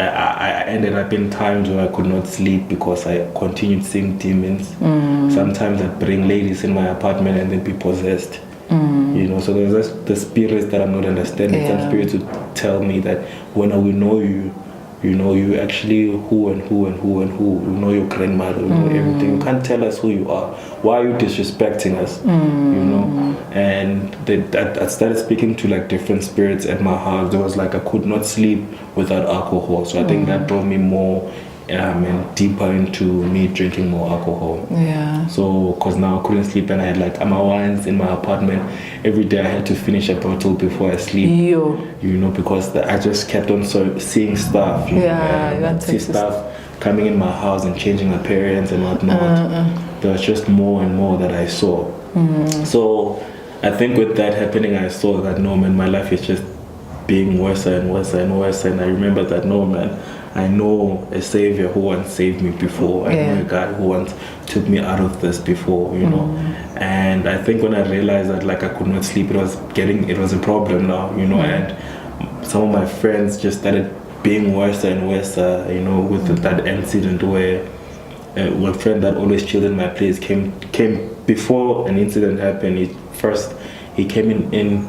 I ended up in times where I could not sleep because I continued seeing demons. Sometimes I'd bring ladies in my apartment and they'd be possessed. You know, so there's the spirits that I'm not understanding. Some spirits would tell me that when we know you, you know, you actually who and who and who and who. You know your grandmother, you know everything. You can't tell us who you are. Why are you disrespecting us? You know? And I started speaking to like different spirits at my house. There was like I could not sleep without alcohol. So I think that drove me more and deeper into me drinking more alcohol. Yeah. So, because now I couldn't sleep and I had like my wines in my apartment. Every day I had to finish a bottle before I sleep. You know, because I just kept on seeing stuff. You know, see stuff coming in my house and changing appearance and whatnot. There was just more and more that I saw. So, I think with that happening, I saw that no man, my life is just being worse and worse and worse. And I remember that no man, I know a savior who once saved me before. I know a guy who once took me out of this before, you know. And I think when I realized that like I could not sleep, it was a problem now, you know. And some of my friends just started being worse and worse, you know, with that incident where a friend that always chilled in my place came before an incident happened. He came in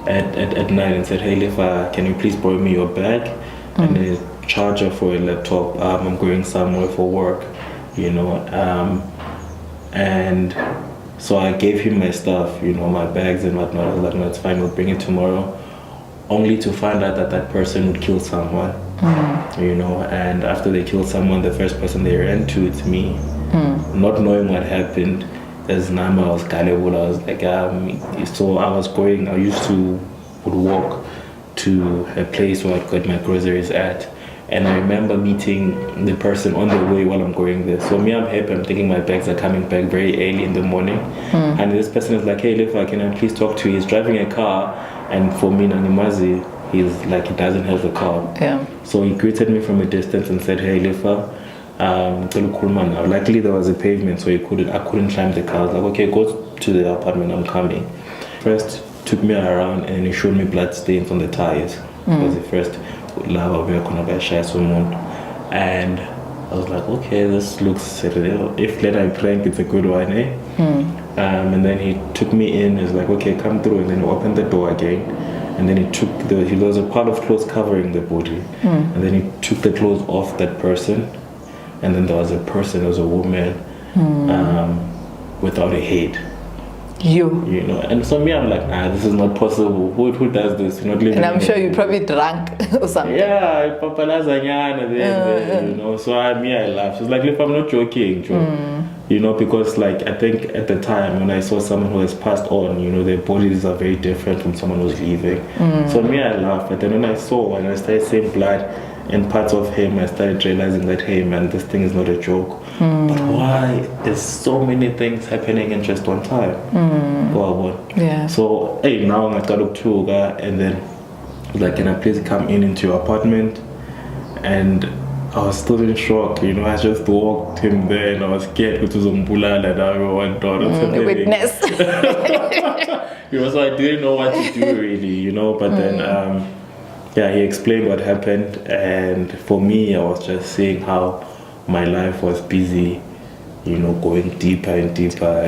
at night and said, "Hey Lifa, can you please borrow me your bag and a charger for a laptop? I'm going somewhere for work," you know. And so I gave him my stuff, you know, my bags and whatnot. I was like, "No, it's fine, we'll bring it tomorrow." Only to find out that person would kill someone, you know. And after they killed someone, the first person they ran to, it's me. Not knowing what happened, as Nama was gullible, I was like, so I used to would walk to a place where I got my groceries at. And I remember meeting the person on the way while I'm going there. So me, I'm happy, I'm thinking my bags are coming back very early in the morning. And this person is like, "Hey Lifa, can I please talk to you?" He's driving a car, and for me, Nanimazi, he's like, he doesn't have the car. So he greeted me from a distance and said, "Hey Lifa, luckily there was a pavement, so I couldn't climb the car. I was like, "Okay, go to the apartment, I'm coming." First took me around and he showed me blood stains on the tires. Because the first lava and I was like, okay, this looks, if later I prank, it's a good one, eh? And then he took me in. He's like, "Okay, come through." And then he opened the door again. And then he was a part of clothes covering the body. And then he took the clothes off that person. And then there was a woman without a head. You know, and so me, I'm like, nah, this is not possible. Who does this? You're not living. And I'm sure you probably drunk or something. Yeah, Papa Lasagna, you know. So I laughed. She's like, "Look, I'm not joking, Joe." You know, because like I think at the time when I saw someone who has passed on, you know, their bodies are very different from someone who's leaving. So me, I laughed. But then when I started seeing blood in parts of him, I started realizing that, hey man, this thing is not a joke. But why there's so many things happening in just one time? So hey, now I got up to and then I was like, "Can I please come into your apartment?" And I was still in shock, you know. I just walked him there and I was scared to Zumbula and everyone thought a witness. You know, so I didn't know what to do really, you know. But then he explained what happened, and for me, I was just seeing how my life was busy, you know, going deeper and deeper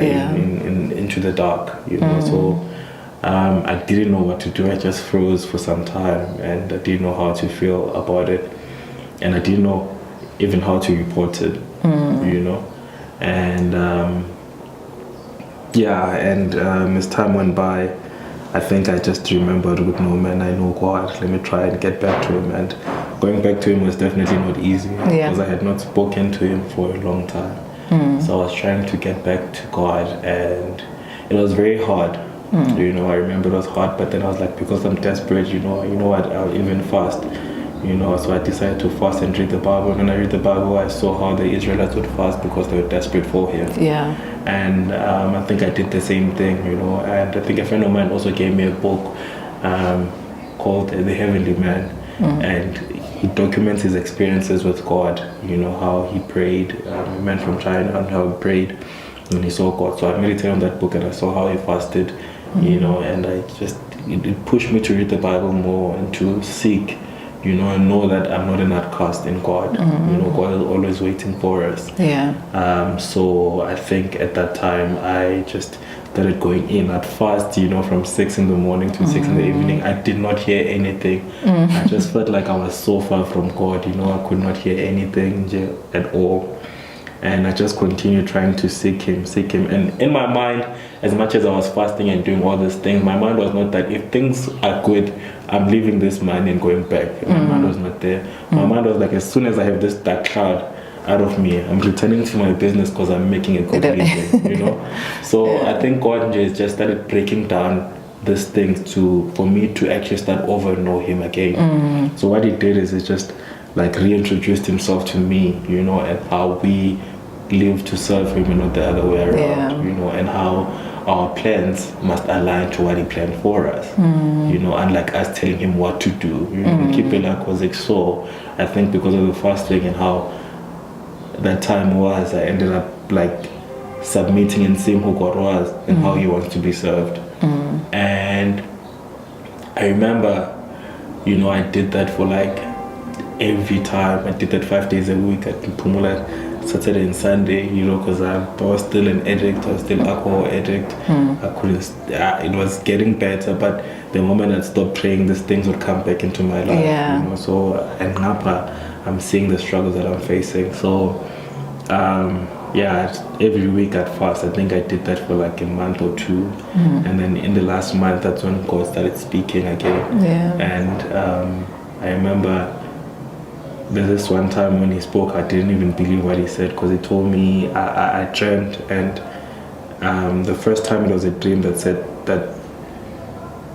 into the dark, you know. So I didn't know what to do. I just froze for some time, and I didn't know how to feel about it, and I didn't know even how to report it, you know. And as time went by, I think I just remembered with no man, I know God, let me try and get back to him. And going back to him was definitely not easy because I had not spoken to him for a long time. So I was trying to get back to God, and it was very hard. You know, I remember it was hard, but then I was like, because I'm desperate, you know what, I'll even fast. You know, so I decided to fast and read the Bible. And when I read the Bible, I saw how the Israelites would fast because they were desperate for him. And I think I did the same thing, you know. And I think a friend of mine also gave me a book called The Heavenly Man. And he documents his experiences with God, you know, how he prayed, a man from China, and how he prayed when he saw God. So I meditated on that book and I saw how he fasted, you know, and it pushed me to read the Bible more and to seek, you know, and know that I'm not an outcast in God. You know, God is always waiting for us. Yeah. So I think at that time I just started going in at first, you know, from 6 in the morning to 6 in the evening. I did not hear anything. I just felt like I was so far from God, you know, I could not hear anything at all. And I just continued trying to seek him. And in my mind, as much as I was fasting and doing all these things, my mind was not that if things are good, I'm leaving this man and going back. My mind was not there. My mind was like, as soon as I have this dark cloud out of me, I'm returning to my business because I'm making a good living, you know. So I think God just started breaking down these things for me to actually start over and know him again. So what he did is he just like reintroduced himself to me, you know, and how we live to serve him and not the other way around, you know, and how our plans must align to what he planned for us, you know, unlike us telling him what to do, you know. Kipela was like, so I think because of the fasting and how that time was, I ended up like submitting and seeing who God was and how he wants to be served. And I remember, you know, I did that for like every time. I did that 5 days a week at Mpho, Saturday and Sunday, you know, because I was still an addict, I was still alcohol addict. I couldn't, it was getting better, but the moment I stopped praying, these things would come back into my life, you know. So, and now I'm seeing the struggles that I'm facing. So, yeah, every week I'd fast. I think I did that for like a month or two. And then in the last month, that's when God started speaking again. And I remember there's this one time when he spoke, I didn't even believe what he said, because he told me, I dreamt, and the first time it was a dream that said that,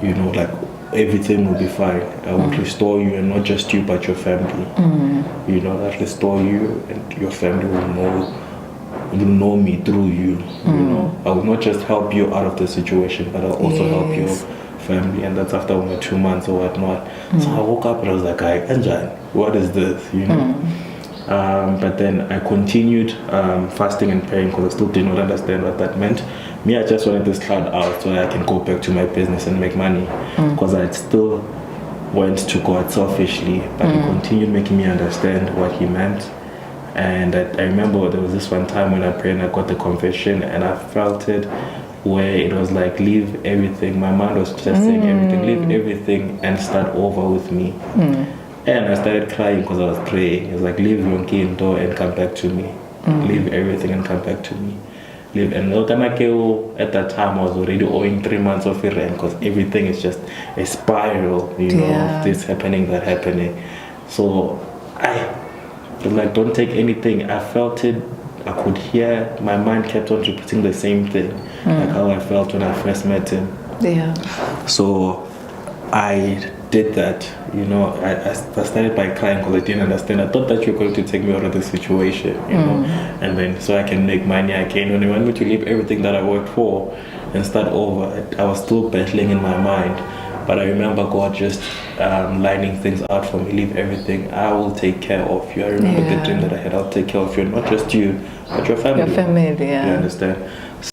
you know, like everything will be fine. I will restore you, and not just you but your family. You know, I'll restore you and your family will know me through you. You know, I will not just help you out of the situation, but I'll also help your family. And that's after only 2 months or whatnot. So I woke up and I was like, Anjan, what is this, you know? But then I continued fasting and praying, because I still did not understand what that meant. Me, I just wanted this cloud out so that I can go back to my business and make money, because I still went to God selfishly, but he continued making me understand what he meant. And I remember there was this one time when I prayed and I got the confession, and I felt it where it was like, leave everything. My mind was just saying everything, leave everything and start over with me. And I started crying because I was praying. It was like, leave your door and come back to me. Leave everything and come back to me. Leave. And at that time I was already owing 3 months of rent, because everything is just a spiral, you know, of this happening, that happening. So I was like, don't take anything. I felt it. I could hear, my mind kept on repeating the same thing, like how I felt when I first met him. So I did that, you know. I started by crying because I didn't understand. I thought that you were going to take me out of the situation, you know, and then so I can make money again. When they want me to leave everything that I worked for and start over, I was still battling in my mind. But I remember God just lining things out for me. Leave everything. I will take care of you. I remember the dream that I had. I'll take care of you. Not just you, but your family. Your family, You understand?